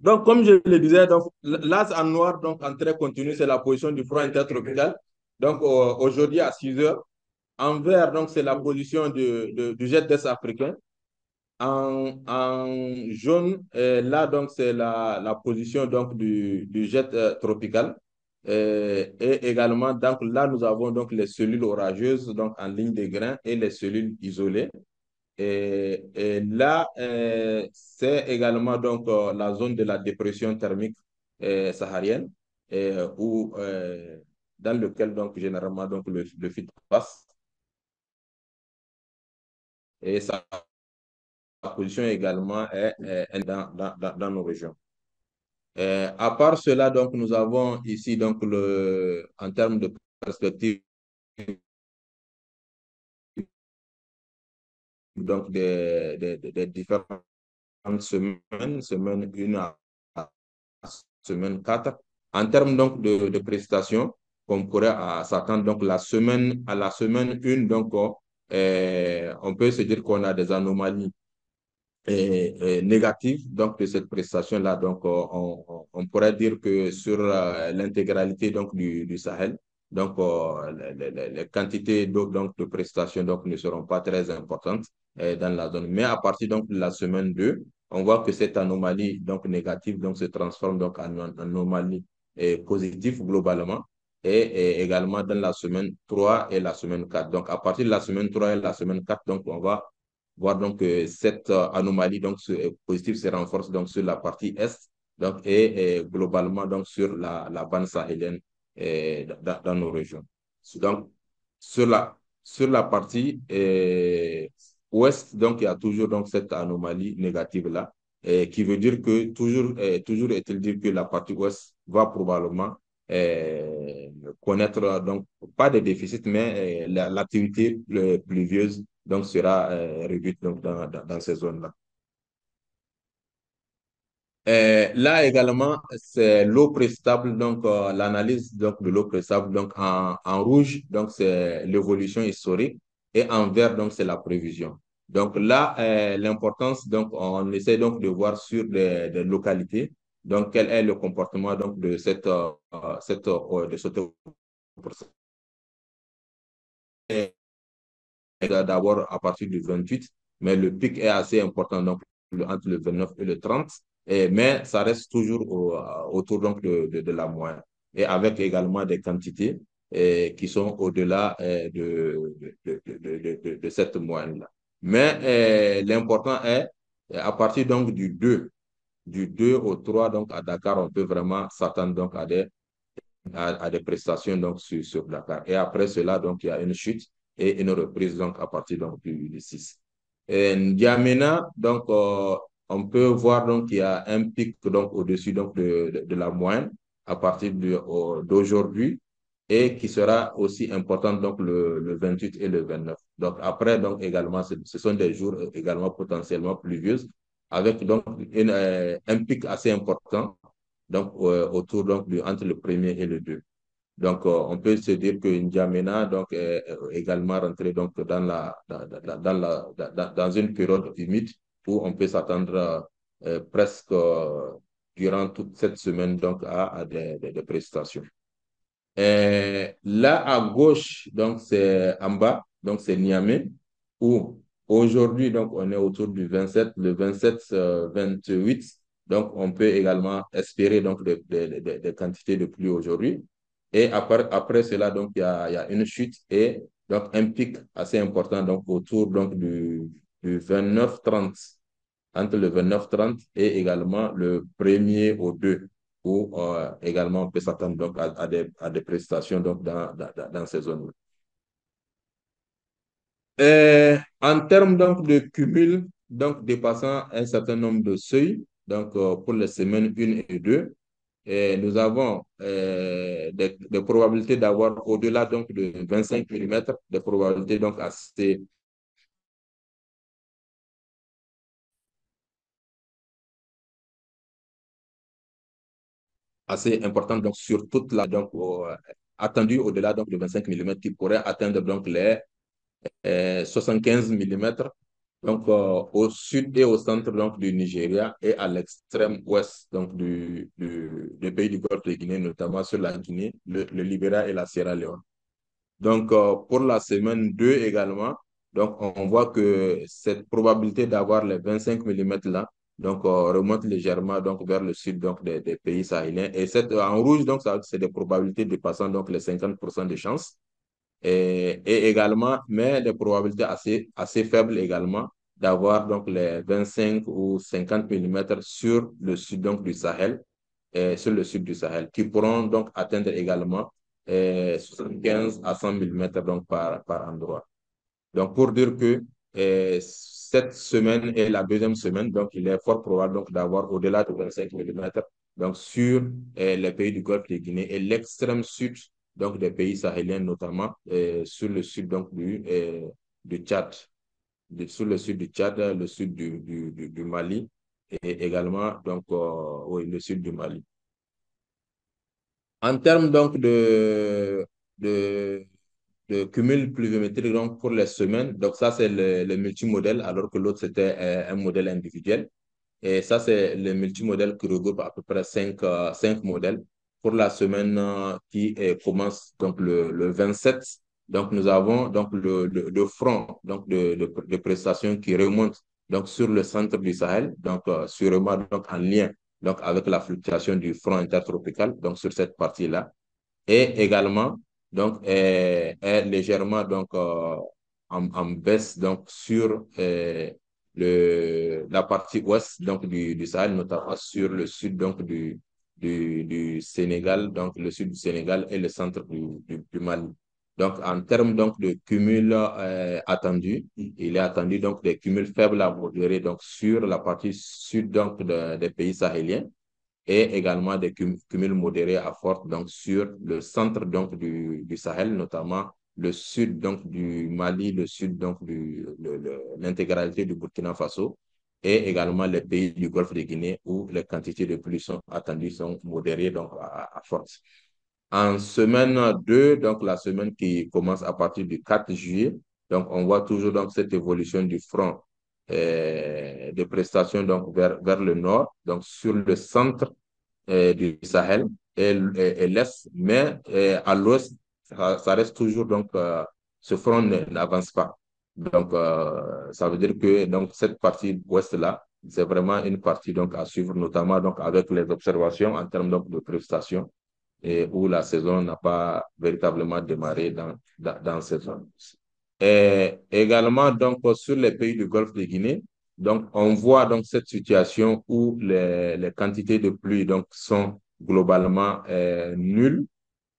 Donc, comme je le disais, donc, là, en noir, donc en trait continu, c'est la position du front intertropical. Donc, aujourd'hui, à 6 heures. En vert, donc, c'est la position du jet d'est africain. En jaune, là, donc, c'est la position donc, du jet tropical. Et également, donc, là, nous avons donc les cellules orageuses donc, en ligne de grain et les cellules isolées. Et là, c'est également donc, la zone de la dépression thermique saharienne, dans lequel donc, généralement donc, le FIT passe. Et sa position également est dans nos régions. À part cela, donc, nous avons ici, donc, en termes de perspective, donc, des différentes semaines, semaine 1 à semaine 4. En termes donc, de prestations, on pourrait s'attendre donc, à la semaine 1, donc, on peut se dire qu'on a des anomalies négative donc de cette prestation-là. Donc, on pourrait dire que sur l'intégralité donc du Sahel, donc les quantités d'eau donc de prestations donc ne seront pas très importantes dans la zone. Mais à partir donc de la semaine 2, on voit que cette anomalie donc négative donc se transforme donc en anomalie positive globalement. Et également dans la semaine 3 et la semaine 4. Donc, à partir de la semaine 3 et la semaine 4, donc, on va voir donc cette anomalie donc positive se renforce donc sur la partie est donc et globalement donc sur la bande sahélienne dans nos régions. Donc sur la partie ouest, donc il y a toujours donc cette anomalie négative là, qui veut dire que toujours est-il dire que la partie ouest va probablement connaître donc pas de déficit, mais l'activité pluvieuse donc sera réduite donc, dans ces zones-là. Là également, c'est l'eau prestable, donc l'analyse donc, de l'eau prestable donc, en rouge, donc c'est l'évolution historique, et en vert, donc c'est la prévision. Donc là, l'importance, donc on essaie donc de voir sur des localités, donc quel est le comportement donc, de cette eau. D'abord à partir du 28, mais le pic est assez important donc, entre le 29 et le 30, mais ça reste toujours autour donc, de la moyenne, et avec également des quantités qui sont au-delà de cette moyenne-là. Mais l'important est, à partir donc du 2 au 3, donc à Dakar, on peut vraiment s'attendre donc à des prestations donc, sur Dakar. Et après cela, donc, il y a une chute et une reprise donc, à partir donc, du 6. Et N'Djamena, donc, on peut voir donc, qu'il y a un pic donc, au-dessus donc, de la moyenne à partir d'aujourd'hui et qui sera aussi important donc, le 28 et le 29. Donc, après, donc, également, ce sont des jours également potentiellement pluvieux avec donc, un pic assez important donc autour donc entre le premier et le 2. Donc on peut se dire que N'Djamena donc est également rentré donc dans une période humide où on peut s'attendre presque durant toute cette semaine donc à des prestations. Là à gauche donc c'est en bas donc c'est Niamey où aujourd'hui donc on est autour du 27, le 27 28. Donc on peut également espérer donc des quantités de pluie aujourd'hui. Et après cela donc il y a une chute et donc un pic assez important donc autour donc du 29-30, entre le 29-30 et également le premier au 2, où également on peut s'attendre donc à des prestations donc dans ces zones-là. En termes donc de cumul, donc dépassant un certain nombre de seuils, donc pour les semaines 1 et 2, nous avons des probabilités d'avoir au-delà donc de 25 mm, des probabilités donc assez importantes donc sur toute la donc attendu au-delà donc de 25 mm qui pourrait atteindre donc les 75 mm donc au sud et au centre donc, du Nigeria et à l'extrême ouest donc, des pays du Golfe de Guinée, notamment sur la Guinée, le Libéria et la Sierra Leone. Donc, pour la semaine 2 également, donc on voit que cette probabilité d'avoir les 25 millimètres là, donc remonte légèrement donc, vers le sud donc, des pays sahéliens. Et en rouge, donc, ça, c'est des probabilités dépassant donc, les 50% de chances. Et également, mais des probabilités assez faibles également d'avoir donc les 25 ou 50 millimètres sur le sud donc, du Sahel, sur le sud du Sahel, qui pourront donc atteindre également 75 à 100 millimètres donc, par endroit. Donc, pour dire que cette semaine est la deuxième semaine, donc il est fort probable donc, d'avoir au-delà de 25 millimètres donc, sur les pays du Golfe de Guinée et l'extrême sud donc, des pays sahéliens, notamment sur le sud donc, du Tchad, sur le sud du Tchad, le sud du Mali et également donc, oui, le sud du Mali. En termes donc de, de cumul pluviométrique donc, pour les semaines, donc ça c'est le multimodèle, alors que l'autre c'était un modèle individuel. Et ça c'est le multimodèle qui regroupe à peu près cinq modèles pour la semaine qui commence donc le 27. Donc nous avons donc le front donc de prestations qui remonte donc sur le centre du Sahel, donc sûrement donc en lien donc avec la fluctuation du front intertropical, donc sur cette partie-là et également donc est légèrement donc en baisse donc sur la partie ouest donc du Sahel, notamment sur le sud donc du Sénégal, donc le sud du Sénégal et le centre du Mali. Donc, en termes donc, de cumul attendu, il est attendu donc des cumuls faibles à modérés donc, sur la partie sud donc, des pays sahéliens et également des cumuls modérés à forte donc sur le centre donc du Sahel, notamment le sud donc du Mali, le sud donc l'intégralité du Burkina Faso et également les pays du Golfe de Guinée où les quantités de pluie sont attendues sont modérées donc à forte. En semaine 2, donc la semaine qui commence à partir du 4 juillet, donc on voit toujours donc cette évolution du front de prestations donc vers le nord, donc sur le centre du Sahel et l'Est, mais à l'Ouest, ça reste toujours, donc, ce front n'avance pas. Donc, ça veut dire que donc, cette partie Ouest-là, c'est vraiment une partie donc, à suivre, notamment donc, avec les observations en termes donc, de prestations, et où la saison n'a pas véritablement démarré dans cette zone. Et également, donc, sur les pays du Golfe de Guinée, donc, on voit donc cette situation où les quantités de pluie donc, sont globalement nulles.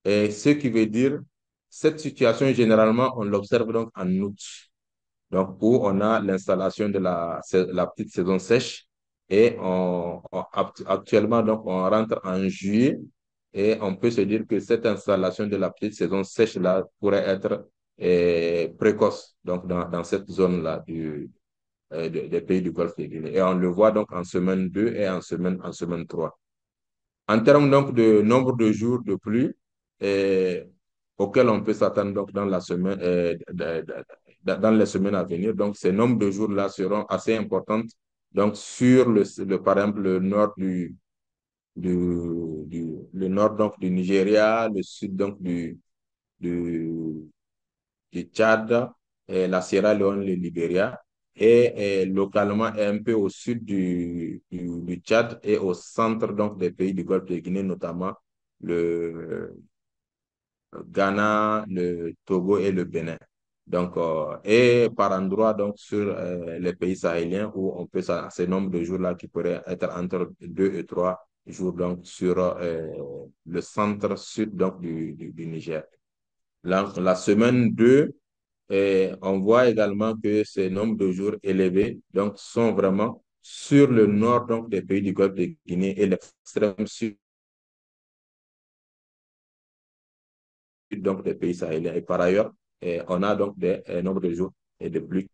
Et ce qui veut dire, cette situation, généralement, on l'observe donc en août. Donc, où on a l'installation de la petite saison sèche. Et actuellement, donc, on rentre en juillet et on peut se dire que cette installation de la petite saison sèche-là pourrait être précoce, donc dans cette zone-là des pays du Golfe de Guinée. Et on le voit donc en semaine 2 et en semaine 3. En termes donc de nombre de jours de pluie auxquels on peut s'attendre donc dans la semaine, dans les semaines à venir, donc ces nombres de jours-là seront assez importants. Donc sur par exemple, le nord le nord donc du Nigeria, le sud donc du, du Tchad, la Sierra Leone, le Libéria, et localement un peu au sud du Tchad et au centre donc, des pays du Golfe de Guinée, notamment le Ghana, le Togo et le Bénin. Donc, et par endroit, donc, sur les pays sahéliens où on peut, ces nombres de jours-là qui pourraient être entre 2 et 3 jours, donc, sur le centre sud donc, du Niger. La semaine 2 et on voit également que ces nombres de jours élevés donc, sont vraiment sur le nord donc, des pays du Golfe de Guinée et l'extrême sud donc, des pays sahéliens. Et par ailleurs, on a donc des nombres de jours et de pluie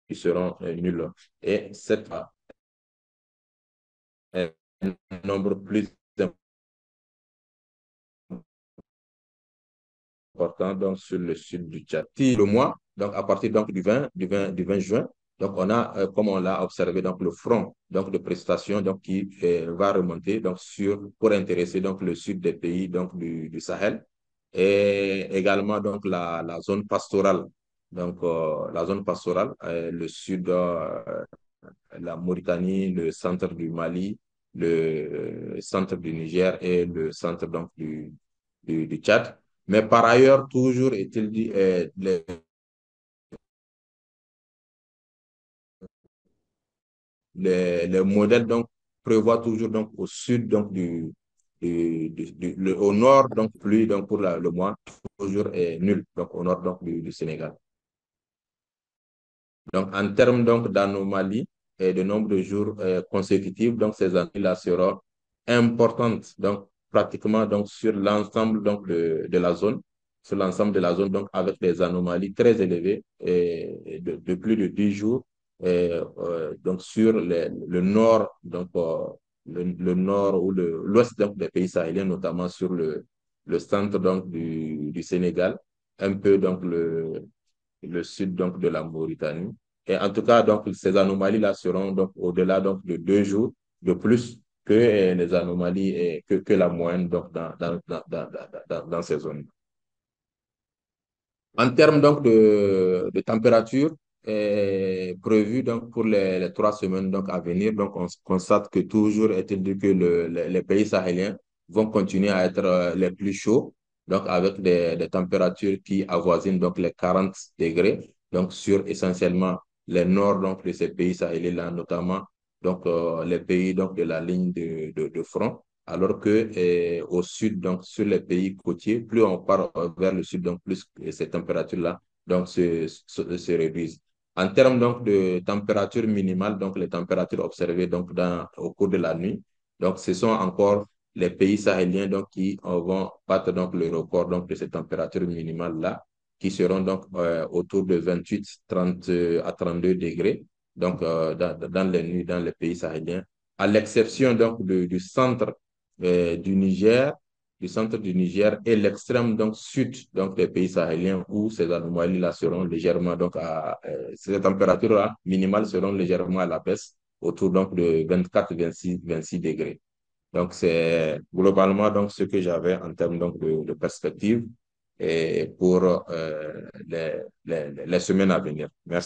qui seront nuls. Et c'est un nombre plus important donc, sur le sud du Tchad. Si le mois, donc à partir donc, du 20 juin, donc on a, comme on l'a observé, donc le front donc, de prestations donc, qui va remonter donc, pour intéresser donc, le sud des pays donc, du Sahel et également donc, la zone pastorale. Donc, la zone pastorale, le sud, la Mauritanie, le centre du Mali, le centre du Niger et le centre donc, du Tchad. Mais par ailleurs, toujours est-il dit, les modèles donc, prévoient toujours donc, au sud donc, au nord, donc pluie donc, pour le mois, toujours est nul, donc au nord donc, du Sénégal. Donc, en termes donc d'anomalies et de nombre de jours consécutifs, donc ces années-là seront importantes, donc pratiquement donc sur l'ensemble donc de la zone, sur l'ensemble de la zone donc avec des anomalies très élevées et de plus de 10 jours, donc sur le nord donc le nord ou l'ouest donc des pays sahéliens, notamment sur le centre donc du Sénégal, un peu donc le sud donc, de la Mauritanie. Et en tout cas, donc, ces anomalies-là seront donc au-delà donc, de 2 jours de plus que les anomalies et que la moyenne donc, dans ces zones. En termes donc de température prévue donc pour les 3 semaines donc à venir, donc on constate que toujours est-il dit que les pays sahéliens vont continuer à être les plus chauds, donc avec des températures qui avoisinent donc les 40 degrés, donc sur essentiellement les nord donc de ces pays sahéliens-là, notamment donc les pays donc de la ligne de front. Alors que au sud, donc sur les pays côtiers, plus on part vers le sud, donc plus ces températures-là donc se réduisent. En termes donc de température minimale, donc les températures observées donc au cours de la nuit, donc ce sont encore les pays sahéliens donc qui vont battre donc le record donc de ces températures minimales-là, qui seront donc autour de 28, 30 à 32 degrés, donc dans les nuits dans les pays sahéliens, à l'exception donc du centre du Niger, du centre du Niger et l'extrême donc sud donc des pays sahéliens où ces anomalies-là seront légèrement donc ces températures-là minimales seront légèrement à la baisse autour donc de 24, 26, 26 degrés. Donc c'est globalement donc ce que j'avais en termes donc de perspective et pour les semaines à venir. Merci.